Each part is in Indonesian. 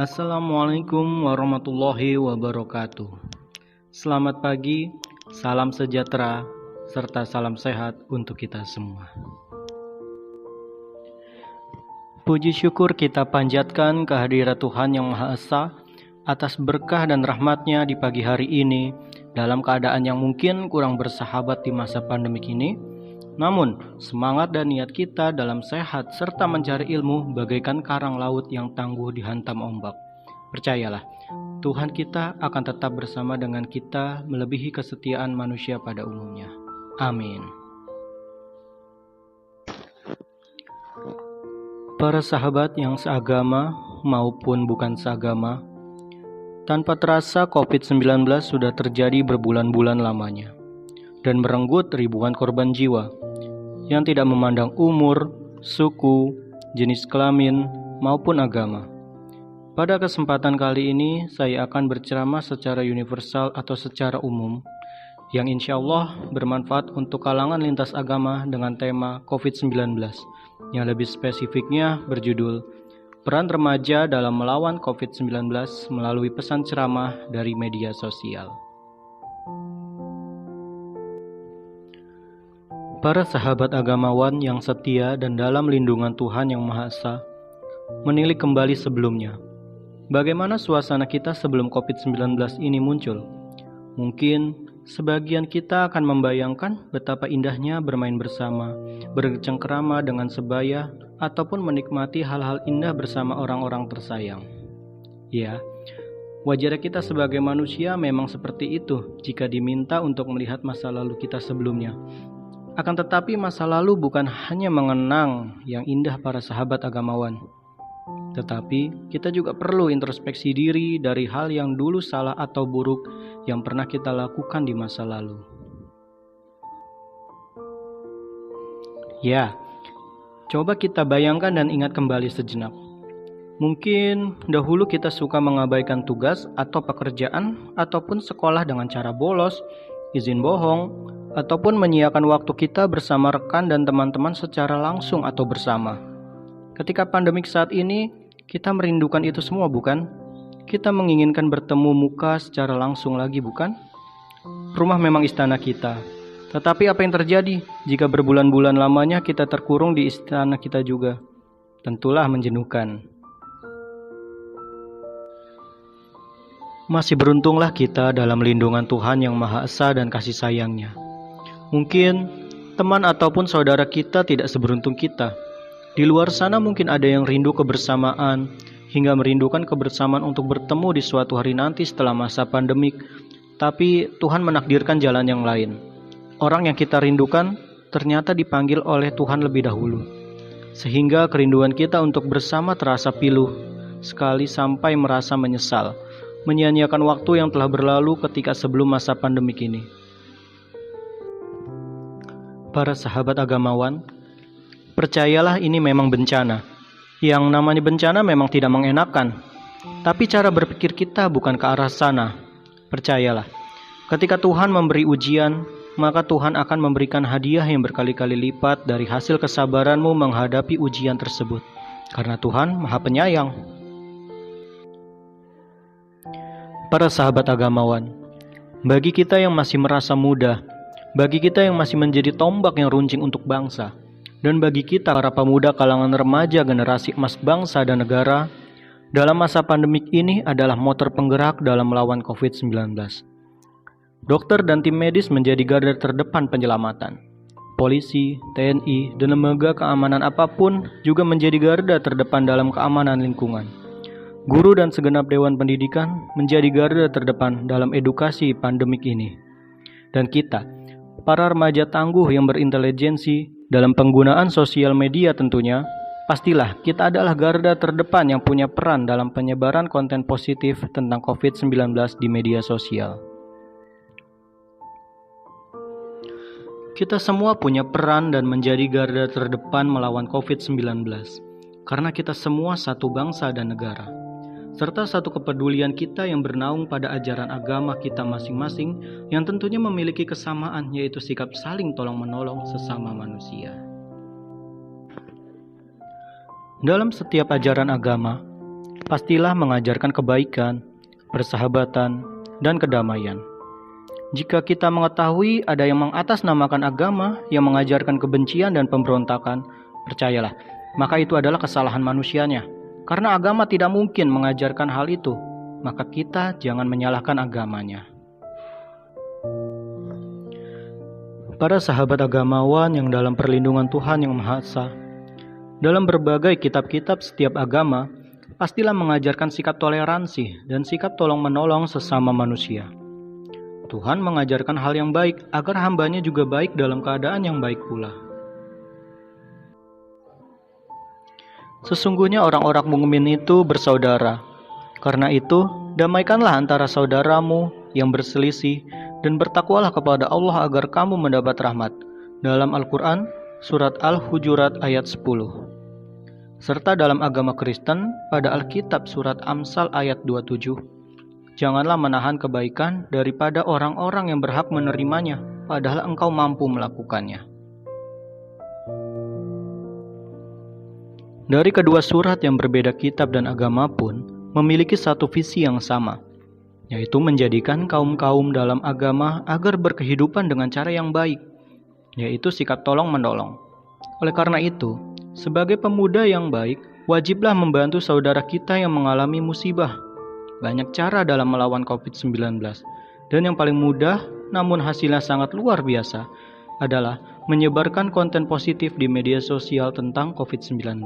Assalamualaikum warahmatullahi wabarakatuh. Selamat pagi, salam sejahtera, serta salam sehat untuk kita semua. Puji syukur kita panjatkan kehadirat Tuhan Yang Maha Esa atas berkah dan rahmat-Nya di pagi hari ini dalam keadaan yang mungkin kurang bersahabat di masa pandemik ini. Namun, semangat dan niat kita dalam sehat serta mencari ilmu bagaikan karang laut yang tangguh dihantam ombak. Percayalah, Tuhan kita akan tetap bersama dengan kita melebihi kesetiaan manusia pada umumnya. Amin. Para sahabat yang seagama maupun bukan seagama, tanpa terasa COVID-19 sudah terjadi berbulan-bulan lamanya dan merenggut ribuan korban jiwa yang tidak memandang umur, suku, jenis kelamin, maupun agama. Pada kesempatan kali ini, saya akan berceramah secara universal atau secara umum, yang insya Allah bermanfaat untuk kalangan lintas agama dengan tema COVID-19, yang lebih spesifiknya berjudul Peran Remaja dalam Melawan COVID-19 melalui pesan ceramah dari media sosial. Para sahabat agamawan yang setia dan dalam lindungan Tuhan Yang Maha Esa, menilik kembali sebelumnya. Bagaimana suasana kita sebelum COVID-19 ini muncul? Mungkin sebagian kita akan membayangkan betapa indahnya bermain bersama, bercengkerama dengan sebaya, ataupun menikmati hal-hal indah bersama orang-orang tersayang. Ya, wajar kita sebagai manusia memang seperti itu jika diminta untuk melihat masa lalu kita sebelumnya. Akan tetapi masa lalu bukan hanya mengenang yang indah para sahabat agamawan, tetapi kita juga perlu introspeksi diri dari hal yang dulu salah atau buruk yang pernah kita lakukan di masa lalu. Ya, coba kita bayangkan dan ingat kembali sejenak. Mungkin dahulu kita suka mengabaikan tugas atau pekerjaan ataupun sekolah dengan cara bolos, izin bohong, ataupun menyiapkan waktu kita bersama rekan dan teman-teman secara langsung atau bersama. Ketika pandemik saat ini, kita merindukan itu semua, bukan? Kita menginginkan bertemu muka secara langsung lagi, bukan? Rumah memang istana kita. Tetapi apa yang terjadi jika berbulan-bulan lamanya kita terkurung di istana kita juga? Tentulah menjenuhkan. Masih beruntunglah kita dalam lindungan Tuhan Yang Maha Esa dan kasih sayang-Nya. Mungkin teman ataupun saudara kita tidak seberuntung kita. Di luar sana mungkin ada yang rindu kebersamaan, hingga merindukan kebersamaan untuk bertemu di suatu hari nanti setelah masa pandemik. Tapi Tuhan menakdirkan jalan yang lain. Orang yang kita rindukan ternyata dipanggil oleh Tuhan lebih dahulu. Sehingga kerinduan kita untuk bersama terasa piluh, sekali sampai merasa menyesal, menyia-nyiakan waktu yang telah berlalu ketika sebelum masa pandemik ini. Para sahabat agamawan, percayalah ini memang bencana. Yang namanya bencana memang tidak mengenakan. Tapi cara berpikir kita bukan ke arah sana. Percayalah, ketika Tuhan memberi ujian, maka Tuhan akan memberikan hadiah yang berkali-kali lipat dari hasil kesabaranmu menghadapi ujian tersebut. Karena Tuhan Maha Penyayang. Para sahabat agamawan, bagi kita yang masih merasa muda, bagi kita yang masih menjadi tombak yang runcing untuk bangsa, dan bagi kita para pemuda kalangan remaja generasi emas bangsa dan negara, dalam masa pandemik ini adalah motor penggerak dalam melawan COVID-19. Dokter dan tim medis menjadi garda terdepan penyelamatan. Polisi, TNI, dan lembaga keamanan apapun juga menjadi garda terdepan dalam keamanan lingkungan. Guru dan segenap dewan pendidikan menjadi garda terdepan dalam edukasi pandemik ini. Dan kita, para remaja tangguh yang berintelijensi dalam penggunaan sosial media tentunya, pastilah kita adalah garda terdepan yang punya peran dalam penyebaran konten positif tentang COVID-19 di media sosial. Kita semua punya peran dan menjadi garda terdepan melawan COVID-19, karena kita semua satu bangsa dan negara, serta satu kepedulian kita yang bernaung pada ajaran agama kita masing-masing yang tentunya memiliki kesamaan, yaitu sikap saling tolong-menolong sesama manusia. Dalam setiap ajaran agama, pastilah mengajarkan kebaikan, persahabatan, dan kedamaian. Jika kita mengetahui ada yang mengatasnamakan agama yang mengajarkan kebencian dan pemberontakan, percayalah, maka itu adalah kesalahan manusianya. Karena agama tidak mungkin mengajarkan hal itu, maka kita jangan menyalahkan agamanya. Para sahabat agamawan yang dalam perlindungan Tuhan Yang Maha Esa, dalam berbagai kitab-kitab setiap agama, pastilah mengajarkan sikap toleransi dan sikap tolong-menolong sesama manusia. Tuhan mengajarkan hal yang baik agar hambanya juga baik dalam keadaan yang baik pula. Sesungguhnya orang-orang mukmin itu bersaudara. Karena itu, damaikanlah antara saudaramu yang berselisih dan bertakwalah kepada Allah agar kamu mendapat rahmat. Dalam Al-Quran, Surat Al-Hujurat ayat 10. Serta dalam agama Kristen, pada Alkitab Surat Amsal ayat 27. Janganlah menahan kebaikan daripada orang-orang yang berhak menerimanya, padahal engkau mampu melakukannya. Dari kedua surat yang berbeda kitab dan agama pun memiliki satu visi yang sama, yaitu menjadikan kaum-kaum dalam agama agar berkehidupan dengan cara yang baik, yaitu sikap tolong-menolong. Oleh karena itu, sebagai pemuda yang baik, wajiblah membantu saudara kita yang mengalami musibah. Banyak cara dalam melawan COVID-19, dan yang paling mudah namun hasilnya sangat luar biasa adalah menyebarkan konten positif di media sosial tentang COVID-19.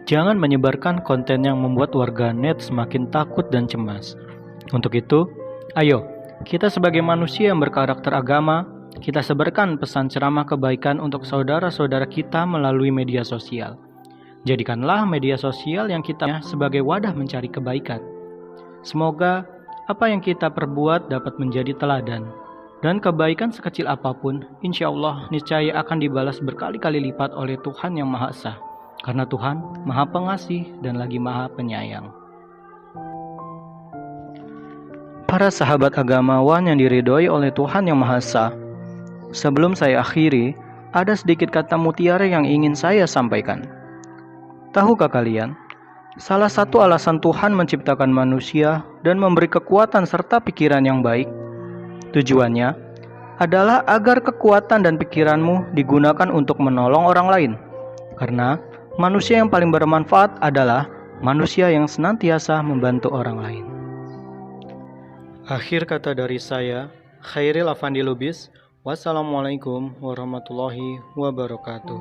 Jangan menyebarkan konten yang membuat warganet semakin takut dan cemas. Untuk itu, ayo, kita sebagai manusia yang berkarakter agama, kita sebarkan pesan ceramah kebaikan untuk saudara-saudara kita melalui media sosial. Jadikanlah media sosial yang kita sebagai wadah mencari kebaikan. Semoga apa yang kita perbuat dapat menjadi teladan. Dan kebaikan sekecil apapun, insya Allah niscaya akan dibalas berkali-kali lipat oleh Tuhan Yang Maha Esa. Karena Tuhan Maha Pengasih dan lagi Maha Penyayang. Para sahabat agamawan yang diridhoi oleh Tuhan Yang Maha Esa, sebelum saya akhiri, ada sedikit kata mutiara yang ingin saya sampaikan. Tahukah kalian, salah satu alasan Tuhan menciptakan manusia dan memberi kekuatan serta pikiran yang baik, tujuannya adalah agar kekuatan dan pikiranmu digunakan untuk menolong orang lain. Karena manusia yang paling bermanfaat adalah manusia yang senantiasa membantu orang lain. Akhir kata dari saya, Khairil Afandi Lubis. Wassalamualaikum warahmatullahi wabarakatuh.